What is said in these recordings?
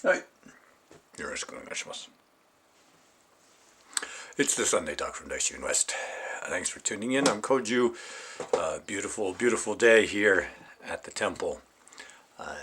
はい。よろしくお願いします。It's the Sunday Talk from Daishu-in West. Thanks for tuning in. I'm Koju. Beautiful, beautiful day here at the temple. A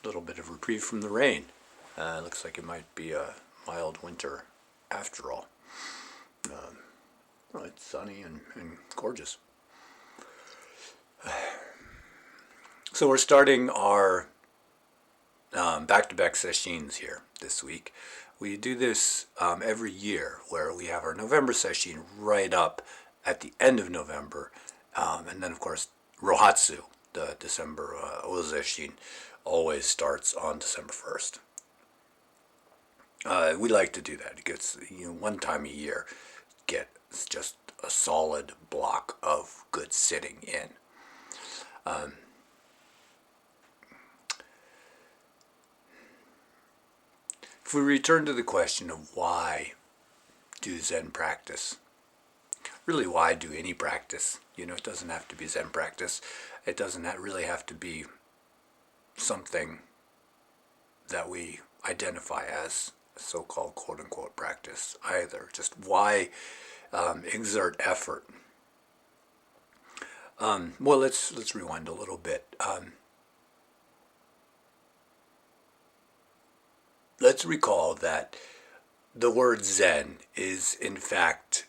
little bit of reprieve from the rain. Looks like it might be a mild winter after all. Well, it's sunny and gorgeous. So we're starting our back-to-back sessions here this week. We do this every year where we have our November session right up at the end of November. And then, of course, Rohatsu, the December Ozeshin, always starts on December 1st. We like to do that. It gets, one time a year, get just a solid block of good sitting in. If we return to the question of why do Zen practice, really why do any practice? It doesn't have to be Zen practice. It doesn't really have to be something that we identify as so-called quote-unquote practice either. Just why exert effort? Well, let's rewind a little bit. Let's recall that the word Zen is in fact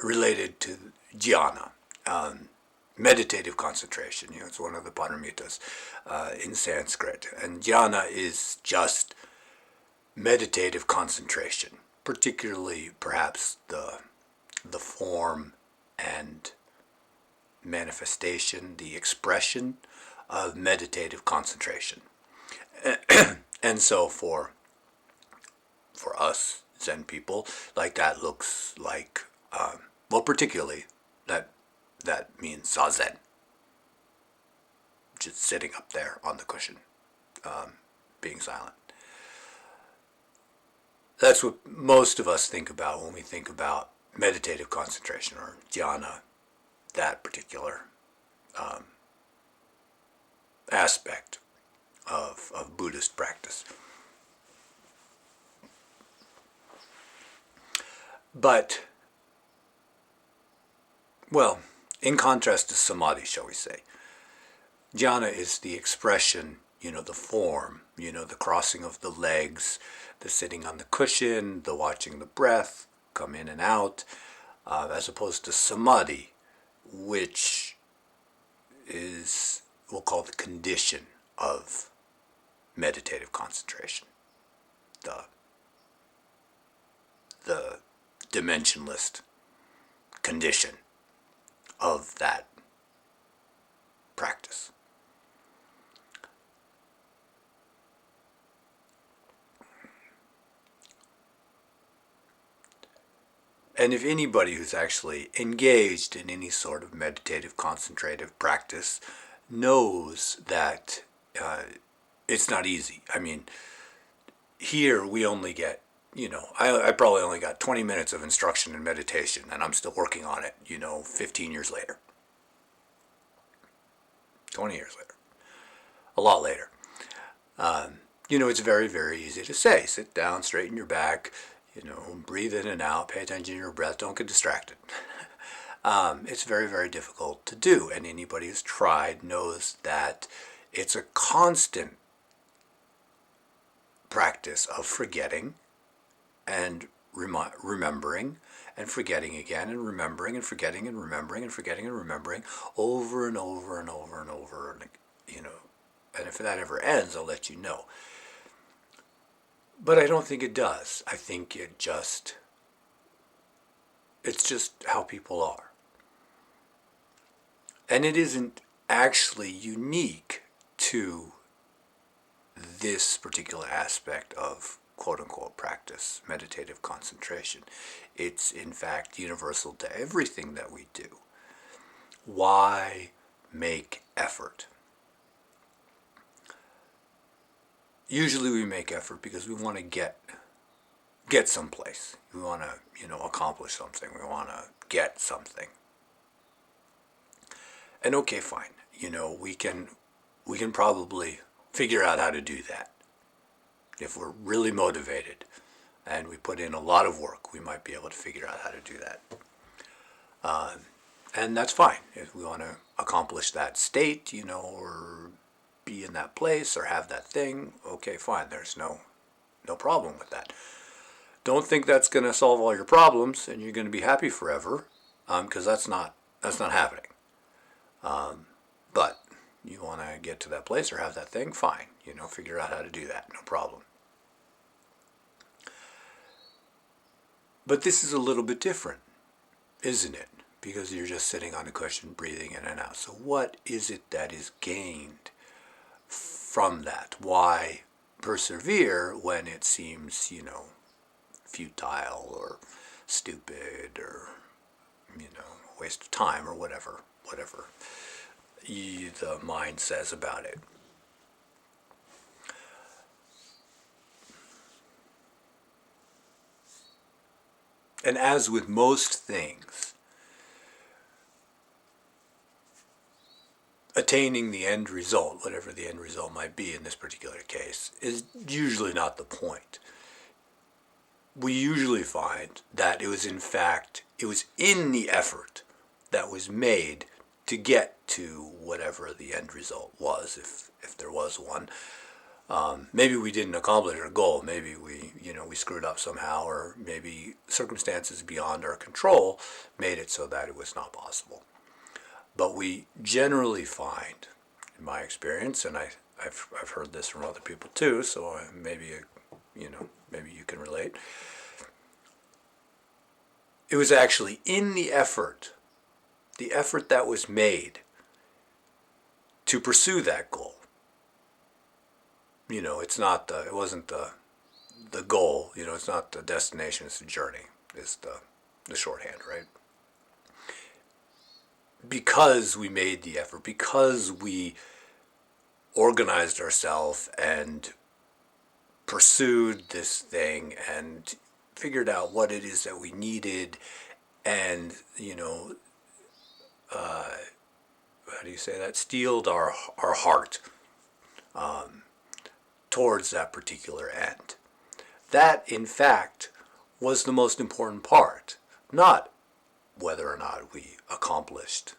related to jhana, meditative concentration. It's one of the paramitas in Sanskrit. And jhana is just meditative concentration, particularly perhaps the form and manifestation, the expression of meditative concentration. And so for us Zen people, like that looks like, particularly that means zazen, just sitting up there on the cushion, being silent. That's what most of us think about when we think about meditative concentration or dhyana, that particular aspect of Buddhist practice. But, well, in contrast to samadhi, shall we say, jhana is the expression, the form, the crossing of the legs, the sitting on the cushion, the watching the breath come in and out, as opposed to samadhi, which is, we'll call the condition of meditative concentration, the dimensionless condition of that practice. And if anybody who's actually engaged in any sort of meditative concentrative practice knows that it's not easy. I mean, here we only get, I probably only got 20 minutes of instruction in meditation, and I'm still working on it, 15 years later. 20 years later. A lot later. It's very, very easy to say. Sit down, straighten your back, breathe in and out, pay attention to your breath, don't get distracted. It's very, very difficult to do, and anybody who's tried knows that it's a constant practice of forgetting and remembering and forgetting again and remembering and forgetting and remembering and forgetting and remembering over and over and over and over, and if that ever ends, I'll let you know. But I don't think it does. I think it's just how people are. And it isn't actually unique to this particular aspect of quote-unquote practice, meditative concentration. It's in fact universal to everything that we do. Why make effort? Usually we make effort because we want to get someplace. We want to, accomplish something. We want to get something. And okay, fine. We can probably figure out how to do that. If we're really motivated and we put in a lot of work, we might be able to figure out how to do that. And that's fine. If we want to accomplish that state, or be in that place or have that thing, okay, fine. There's no problem with that. Don't think that's going to solve all your problems and you're going to be happy forever, because that's not happening. But you want to get to that place or have that thing, fine. Figure out how to do that, no problem. But this is a little bit different, isn't it? Because you're just sitting on a cushion, breathing in and out. So what is it that is gained from that? Why persevere when it seems, futile or stupid or, a waste of time or whatever the mind says about it? And as with most things, attaining the end result, whatever the end result might be in this particular case, is usually not the point. We usually find that it was in the effort that was made to get to whatever the end result was, if there was one. Maybe we didn't accomplish our goal. Maybe we screwed up somehow, or maybe circumstances beyond our control made it so that it was not possible. But we generally find, in my experience, and I've heard this from other people too, so maybe you can relate. It was actually in the effort that was made to pursue that goal. It wasn't the goal. It's not the destination. It's the journey. It's the shorthand, right? Because we made the effort, because we organized ourselves and pursued this thing and figured out what it is that we needed, and how do you say that? Steeled our heart towards that particular end. That, in fact, was the most important part, not whether or not we accomplished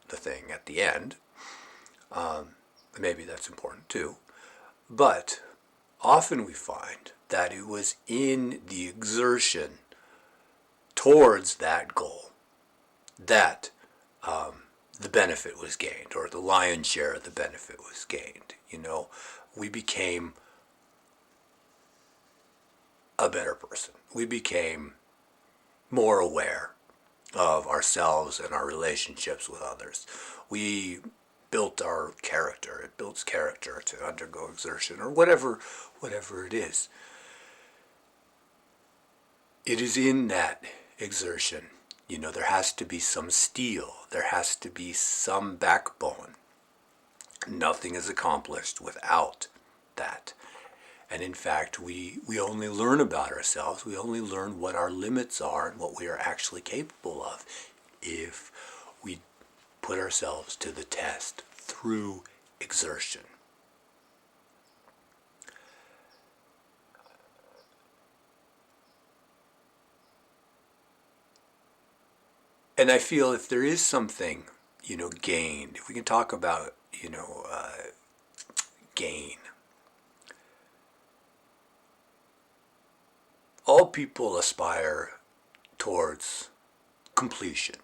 the thing at the end. Maybe that's important too. But often we find that it was in the exertion towards that goal that the benefit was gained, or the lion's share of the benefit was gained. We became a better person. We became more aware of ourselves and our relationships with others. We built our character. It builds character to undergo exertion, or whatever it is. It is in that exertion. There has to be some steel. There has to be some backbone. Nothing is accomplished without that. And in fact, we only learn about ourselves. We only learn what our limits are and what we are actually capable of if we put ourselves to the test through exertion. And I feel if there is something, gained, if we can talk about, gain. All people aspire towards completion.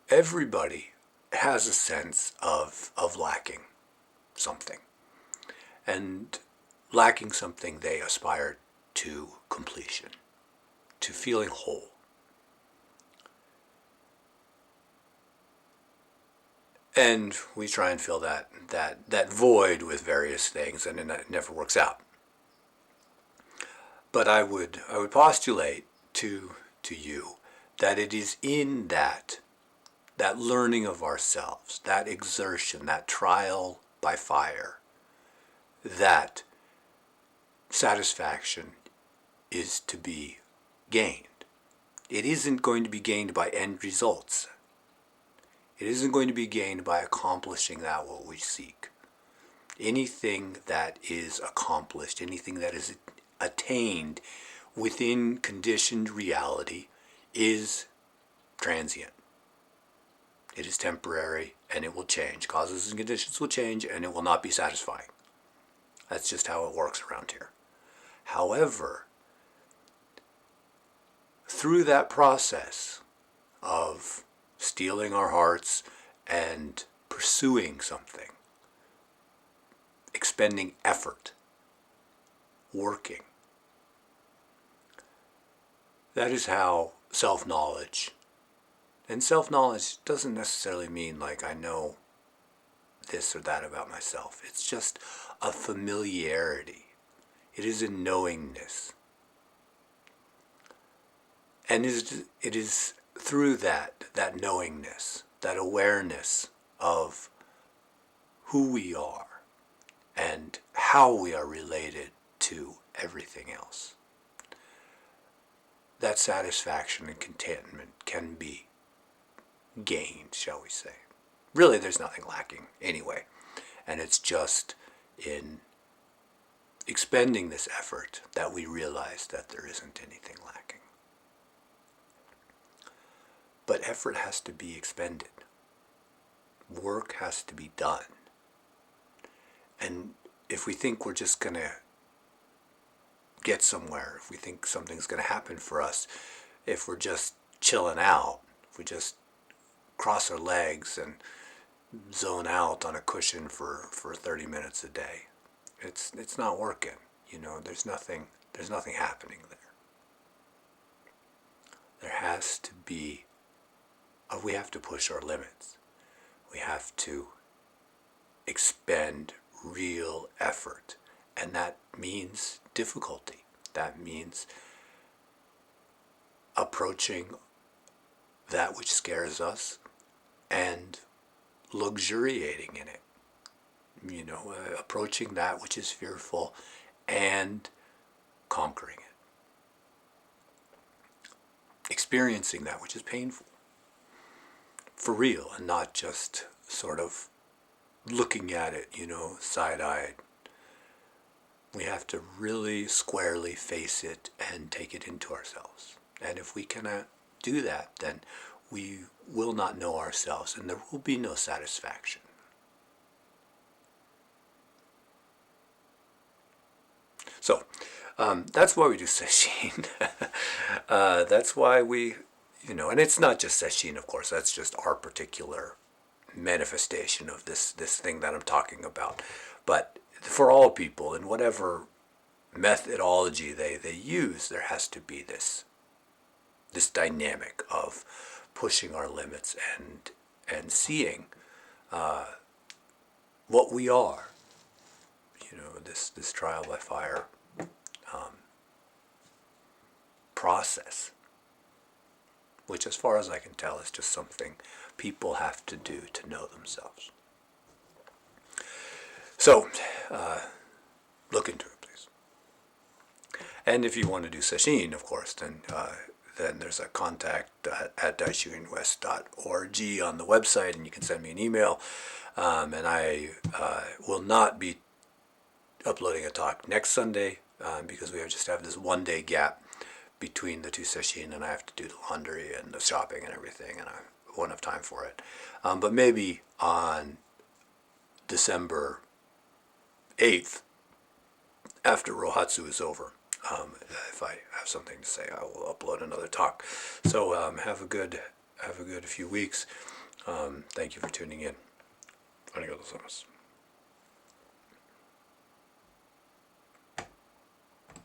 Everybody has a sense of lacking something. And lacking something, they aspire to completion, to feeling whole. And we try and fill that void with various things, and it never works out. But I would postulate to you that it is in that learning of ourselves, that exertion, that trial by fire, that satisfaction is to be gained. It isn't going to be gained by end results. It isn't going to be gained by accomplishing that what we seek. Anything that is accomplished, anything that is attained within conditioned reality is transient. It is temporary, and it will change. Causes and conditions will change, and it will not be satisfying. That's just how it works around here. However, through that process of steeling our hearts and pursuing something, expending effort, working, that is how self-knowledge, and self-knowledge doesn't necessarily mean like I know this or that about myself. It's just a familiarity. It is a knowingness. And it is through that knowingness, that awareness of who we are and how we are related to everything else, that satisfaction and contentment can be gained, shall we say. Really, there's nothing lacking anyway. And it's just in expending this effort that we realize that there isn't anything lacking. But effort has to be expended. Work has to be done. And if we think we're just going to get somewhere, if we think something's going to happen for us, if we're just chilling out, if we just cross our legs and zone out on a cushion for 30 minutes a day, it's not working. You know, there's nothing happening there. There has to be, we have to push our limits. We have to expend real effort. And that means difficulty. That means approaching that which scares us and luxuriating in it. You know, approaching that which is fearful and conquering it. Experiencing that which is painful. For real, and not just sort of looking at it, you know, side-eyed. We have to really squarely face it and take it into ourselves. And if we cannot do that, then we will not know ourselves, and there will be no satisfaction. So, that's why we do sesshin. That's why we, you know, and it's not just sesshin, of course. That's just our particular manifestation of this thing that I'm talking about. But for all people, in whatever methodology they use, there has to be this dynamic of pushing our limits and seeing what we are. You know, this trial by fire process, which as far as I can tell is just something people have to do to know themselves. So, look into it, please. And if you want to do sesshin, of course, then there's a contact at daishuinwest.org on the website, and you can send me an email. And I will not be uploading a talk next Sunday because we just have this 1 day gap between the two sesshin, and I have to do the laundry and the shopping and everything, and I won't have time for it. But maybe on December 8th, after Rohatsu is over, if I have something to say, I will upload another talk. So have a good few weeks. Thank you for tuning in. Arigatou gozaimasu.